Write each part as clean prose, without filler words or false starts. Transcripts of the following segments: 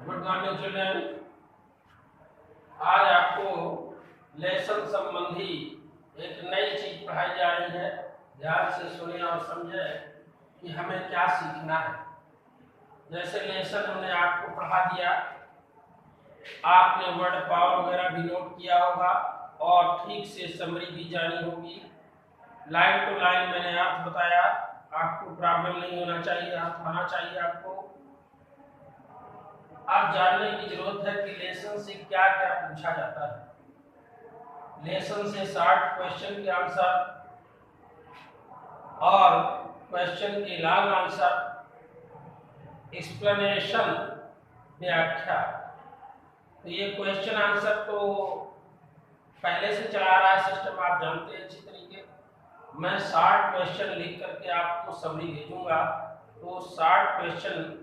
Good morning children. आज आपको lesson संबंधी एक नई चीज पढ़ाई जा रही है। ध्यान से सुनिए और समझें कि हमें क्या सीखना है। जैसे लेसन हमने आपको पढ़ा दिया, आपने वर्ड पावर वगैरह भी नोट किया होगा और ठीक से समरी भी जानी होगी। लाइन टू लाइन मैंने अर्थ बताया, आपको प्रॉब्लम नहीं होना चाहिए, अर्थ आना चाहिए आपको। अब जानने की जरूरत है कि लेसन से क्या क्या पूछा जाता है। लेसन से 60 क्वेश्चन के आंसर और क्वेश्चन के लॉन्ग आंसर, एक्सप्लेनेशन, व्याख्या। तो ये क्वेश्चन आंसर तो पहले से चला रहा है सिस्टम, आप जानते हैं अच्छी तरीके। मैं 60 क्वेश्चन लिख करके आपको समरी भेजूंगा, तो 60 क्वेश्चन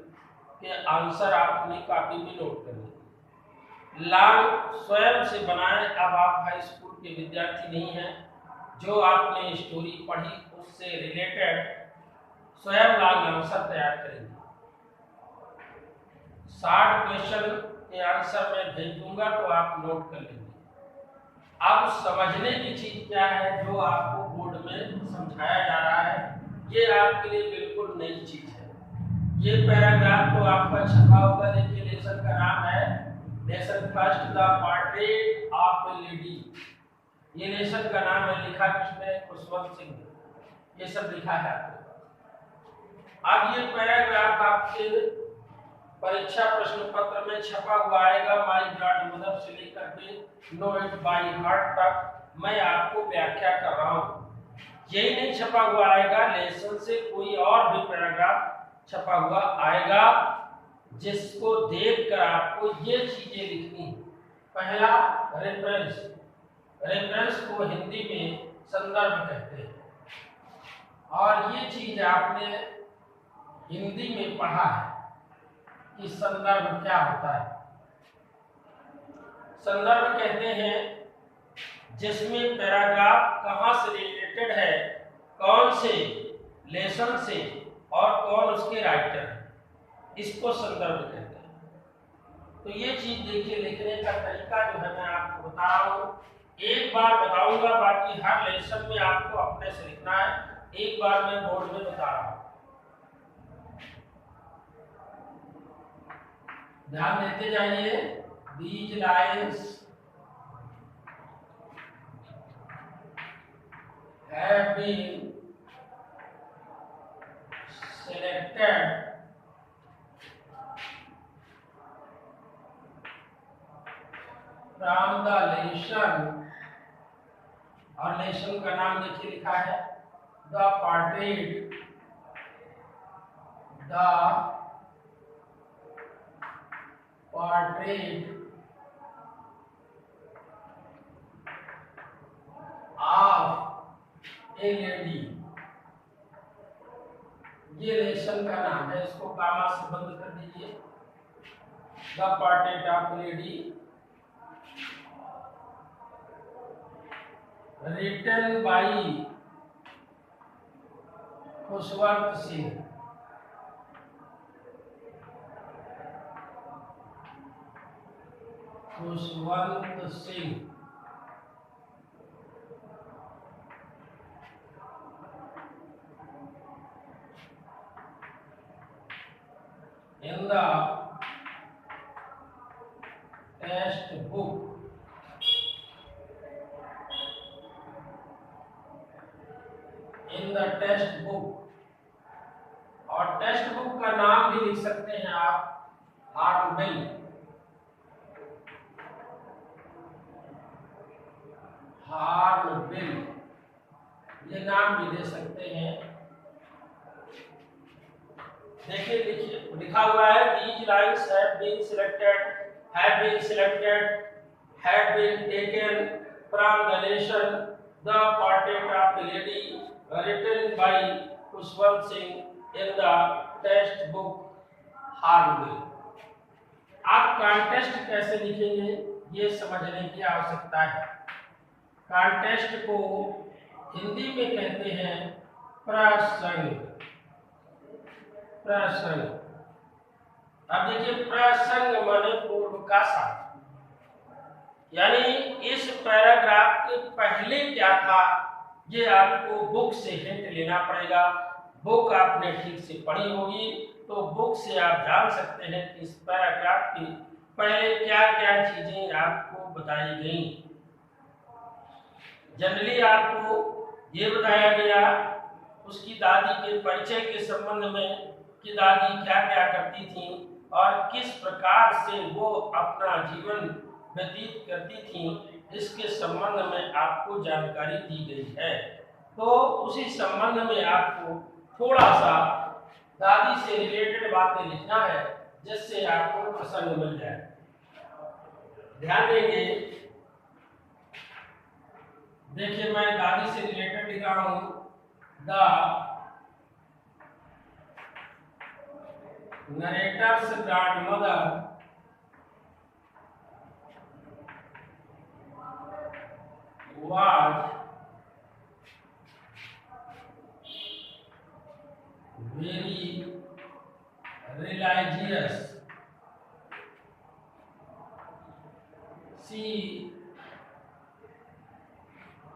के आंसर आप अपनी कॉपी में नोट करेंगे। लॉन्ग स्वयं से बनाएं। अब आप हाई स्कूल के विद्यार्थी नहीं हैं, जो आपने स्टोरी पढ़ी उससे रिलेटेड स्वयं लॉन्ग आंसर तैयार करेंगे। 60 क्वेश्चन के आंसर मैं भेज दूंगा तो आप नोट कर लेंगे। अब समझने की चीज क्या है जो आपको बोर्ड में समझाया जा रहा है, ये आपके लिए बिल्कुल नई चीज है। ये पैराग्राफ तो आपका छपा होगा, देखिए लेसन का नाम है lesson first the portrait of a lady. ये लेसन का नाम है, लिखा किसने? खुशवंत सिंह ने। ये सब लिखा है आपको। अब ये पैराग्राफ आपके परीक्षा प्रश्न पत्र में छपा हुआ आएगा, माय ब्लड मदर से लेकर के नो इट बाय हार्ट तक मैं आपको व्याख्या कर रहा हूँ। यही नहीं छपा हुआ आएगा, लेसन से कोई और भी पैराग्राफ छपा हुआ आएगा जिसको देखकर आपको ये चीजें लिखनी है। पहला रेफरेंस। रेफरेंस को हिंदी में संदर्भ कहते हैं, और ये चीज आपने हिंदी में पढ़ा है कि संदर्भ क्या होता है। संदर्भ कहते हैं जिसमें पैराग्राफ कहाँ से रिलेटेड है, कौन से लेसन से और कौन उसके राइटर है, इसको संदर्भ कहते हैं। तो ये चीज देखिए, लिखने का तरीका जो है मैं आपको बता रहा हूँ। एक बार बताऊंगा, बाकी हर लेसन में आपको अपने से लिखना है। एक बार मैं बोर्ड में बता रहा हूँ, ध्यान देते जाइए। These lines have been selected from the lesson, और लेसन का नाम देखिए लिखा है the portrait, the portrait of a lady. ये लेसन का नाम है, इसको कामा से बंद कर दीजिए। The portrait of lady written by Khushwant Singh. Khushwant Singh in the text book, in the text book. और टेक्स्ट बुक का नाम भी लिख सकते हैं आप, हार्नबिल। हार्नबिल ये नाम भी दे सकते हैं। देखिए लिखिए, लिखा हुआ है these lines have been selected, have been selected, have been taken from the lesson the portrait of a lady written by Khushwant Singh in the text book hornbill. आप कॉन्टेक्स्ट कैसे लिखेंगे ये समझने की आवश्यकता है। कॉन्टेक्स्ट को हिंदी में कहते हैं प्रसंग। प्रसंग। अब देखिए प्रसंग माने पूर्व का साथ, यानी इस पैराग्राफ के पहले क्या था ये आपको बुक से हिंट लेना पड़ेगा। बुक आपने ठीक से पढ़ी होगी तो बुक से आप जान सकते हैं कि इस पैराग्राफ के पहले क्या क्या चीजें आपको बताई गई। जनरली आपको ये बताया गया उसकी दादी के परिचय के संबंध में कि दादी क्या क्या करती थी और किस प्रकार से वो अपना जीवन व्यतीत करती थी, इसके संबंध में आपको जानकारी दी गई है। तो उसी संबंध में आपको थोड़ा सा दादी से रिलेटेड बातें लिखना है जिससे आपको प्रसंग मिल जाए। ध्यान देंगे, देखिए मैं दादी से रिलेटेड लिख रहा हूं, the narrator's grandmother was very religious. She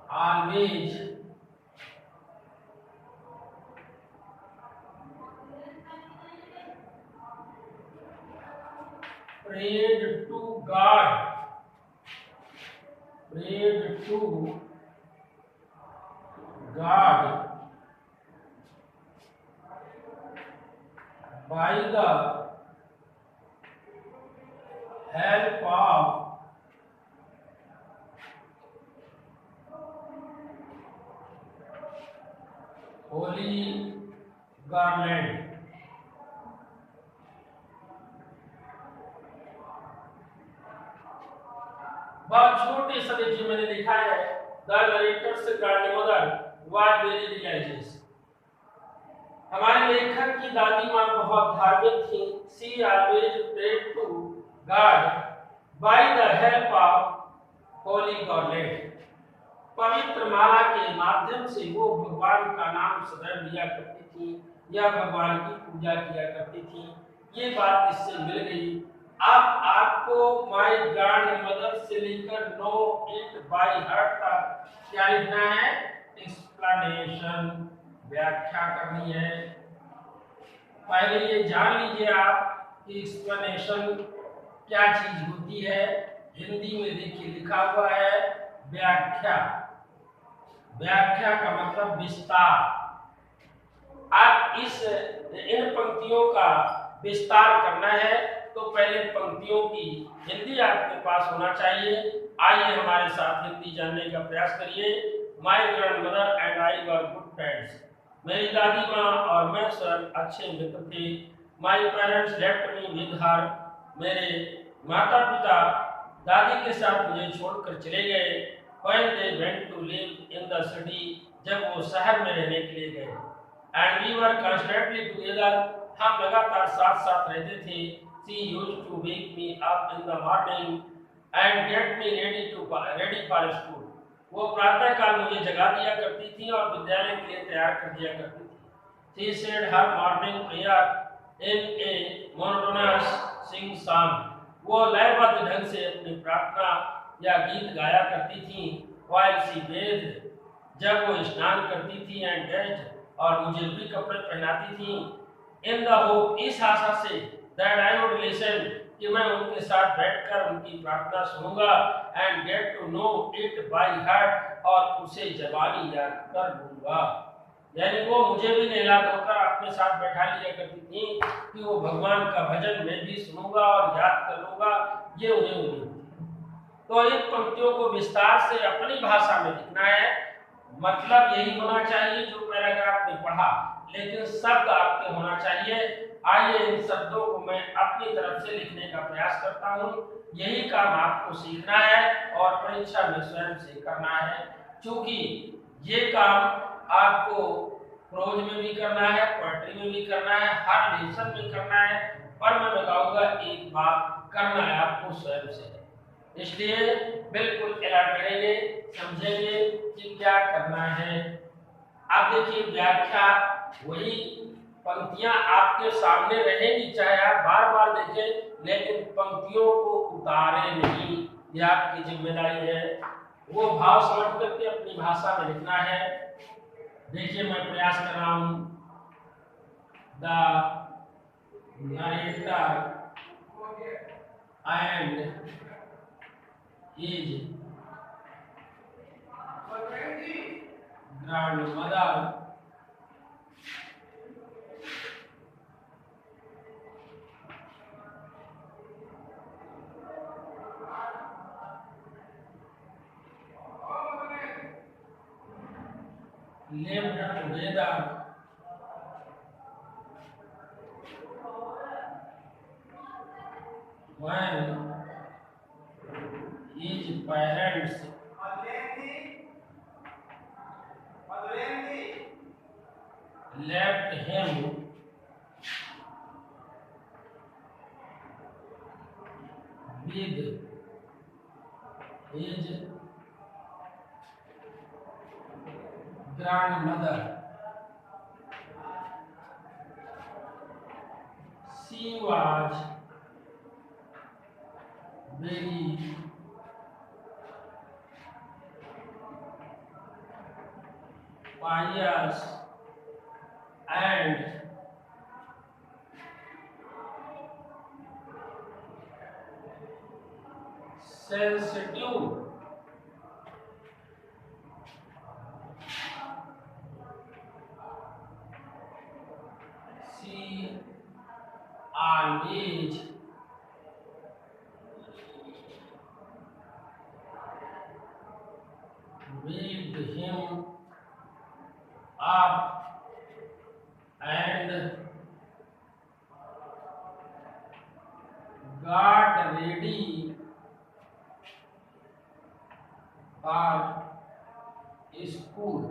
always prayed to God. Prayed to God by the help of holy garland. बहुत छोटे से देखिए मैंने लिखा है the narrator's grandmother was very religious. हमारे लेखक की दादी माँ बहुत धार्मिक थी। She always prayed to God by the help of holy गॉडलेट। पवित्र माला के माध्यम से वो भगवान का नाम सदैव लिया करती थी या भगवान की पूजा किया करती थी। ये बात इससे मिल गई। अब आपको माय ग्रैंडमदर से लेकर नो इट बाय हार्ट तक क्या लिखना है? एक्सप्लेनेशन, व्याख्या करनी है। पहले ये जान लीजिए आप कि एक्सप्लेनेशन क्या चीज होती है। हिंदी में देखिए लिखा हुआ है व्याख्या। व्याख्या का मतलब विस्तार। आप इन पंक्तियों का विस्तार करना है तो पहले पंक्तियों की हिंदी आपके पास होना चाहिए। आइए हमारे साथ हिंदी जानने का प्रयास करिए। My grandmother and I were good friends. मेरी दादी माँ और मैं स्वयं अच्छे मित्र थे। My parents left me with her. मेरे माता पिता दादी के साथ मुझे छोड़कर चले गए। When they went to live in the city, जब वो शहर में रहने के लिए गए। And we were constantly together, हम लगातार साथ साथ रहते थे। She used to wake me up in the morning and get me ready for school. वो प्रातः काल मुझे जगा दिया करती थी और विद्यालय के लिए तैयार कर दिया करती थी। She said her morning prayer in a monotonous sing song. वो लयबद्ध ढंग से अपनी प्रार्थना या गीत गाया करती थी। While she bathed, जब वो स्नान करती थी, and dressed, और मुझे भी कपड़े पहनाती थी। In the hope, इस आशा से that I would listen, कि मैं उनके साथ बैठकर उनकी प्रार्थना सुनूंगा। and get to know it by heart, और उसे ज़बानी याद कर लूंगा। यानी वो मुझे भी नहला धोकर अपने साथ बैठा लिया करती थी कि वो भगवान का भजन मैं भी सुनूंगा और याद कर लूंगा। ये उन्हें उम्मीद थी। तो इन पंक्तियों को विस्तार से अपनी भाषा में लिखना है। मतलब यही होना चाहिए जो पैराग्राफ में पढ़ा, लेकिन शब्द आपके होना चाहिए। आइए इन शब्दों को मैं अपनी तरफ से लिखने का प्रयास करता हूँ। यही काम आपको सीखना है और परीक्षा में स्वयं से करना है। क्योंकि ये काम आपको प्रोज में भी करना है, पोएट्री में भी करना है, हर लेसन में करना है, पर मैं बताऊंगा एक बात करना है आपको स्वयं से। इसलिए बिल्कुल अलर्ट रहेंगे, समझेंगे कि क्या करना है। अब देखिए व्याख्या वही पंक्तियां आपके सामने रहेंगी, चाहे आप बार बार देखें, लेकिन पंक्तियों को उतारे नहीं। ये आपकी जिम्मेदारी है। वो भाव समझ करके अपनी भाषा में लिखना है। देखिए मैं प्रयास कर रहा हूं। The narrator and his grandmother lived together when his parents left him with his grandmother. She was very pious and sensitive. She always waved him up and got ready for school.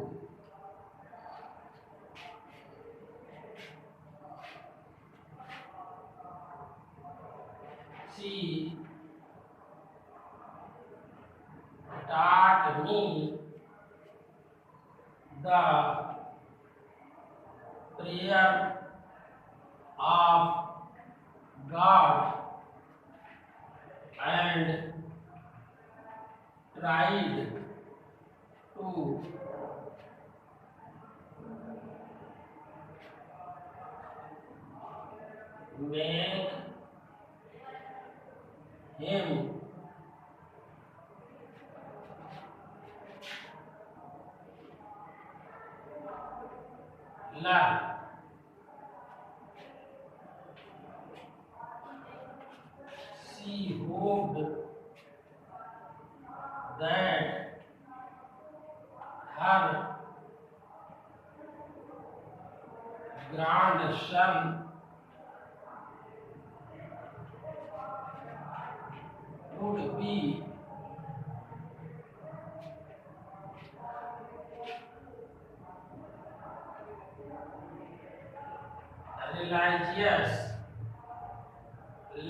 She taught me the prayer of God and tried to make him learn. She hoped that her grandson would be religious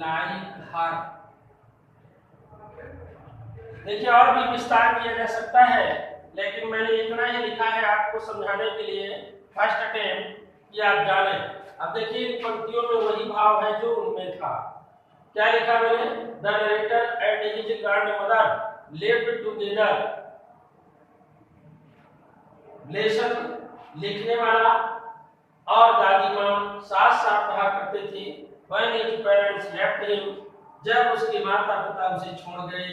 like her. देखिए और भी विस्तार किया जा सकता है, लेकिन मैंने इतना ही लिखा है आपको समझाने के लिए, फर्स्ट अटेम्प्ट, कि आप जाने। अब देखिए इन पंक्तियों में वही भाव है जो उनमें था। क्या लिखा मैंने? The narrator and his grandmother lived together. Lesson लिखने वाला और दादी मां साथ साथ रहा करते थे। When his parents left him, जब उसके माता पिता उसे छोड़ गए,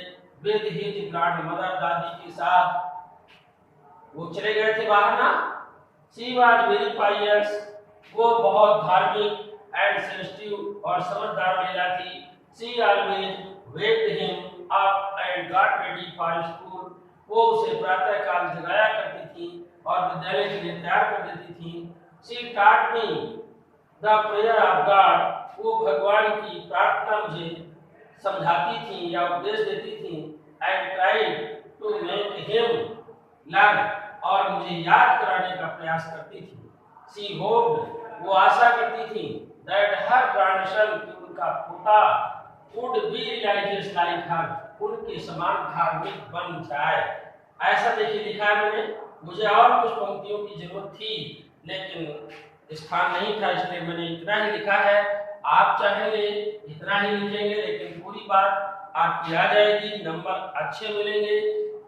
with his grandmother, दादी के साथ वो चले गए थे बाहर ना। She was very pious, वो बहुत धार्मिक and sensitive और समझदार महिला थी। She always waked him up and got ready for school, वो उसे प्रातः काल जगाया करती थी और विद्यालय के लिए तैयार कर देती थी। She taught me the prayer of God, वो भगवान की प्रार्थना मुझे समझाती थी या उपदेश देती थी। And tried to make him learn, और मुझे याद कराने का प्रयास करती थी। She hoped, वो आशा करती थी, that her grandson, कि उनका पोता would be religious like her, उनके समान धार्मिक बन जाए। ऐसा देखिए लिखा है मैंने। मुझे और कुछ पंक्तियों की जरूरत थी, लेकिन स्थान नहीं था, इसलिए मैंने इतना ही लिखा है। आप चाहेंगे इतना ही लिखेंगे, लेकिन पूरी बात आपकी आ जाएगी, नंबर अच्छे मिलेंगे।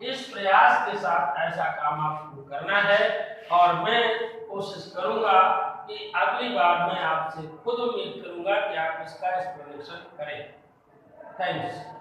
इस प्रयास के साथ ऐसा काम आपको करना है और मैं कोशिश करूंगा कि अगली बार मैं आपसे खुद उम्मीद करूंगा कि आप इसका एक्सप्लेनेशन करें। थैंक्स।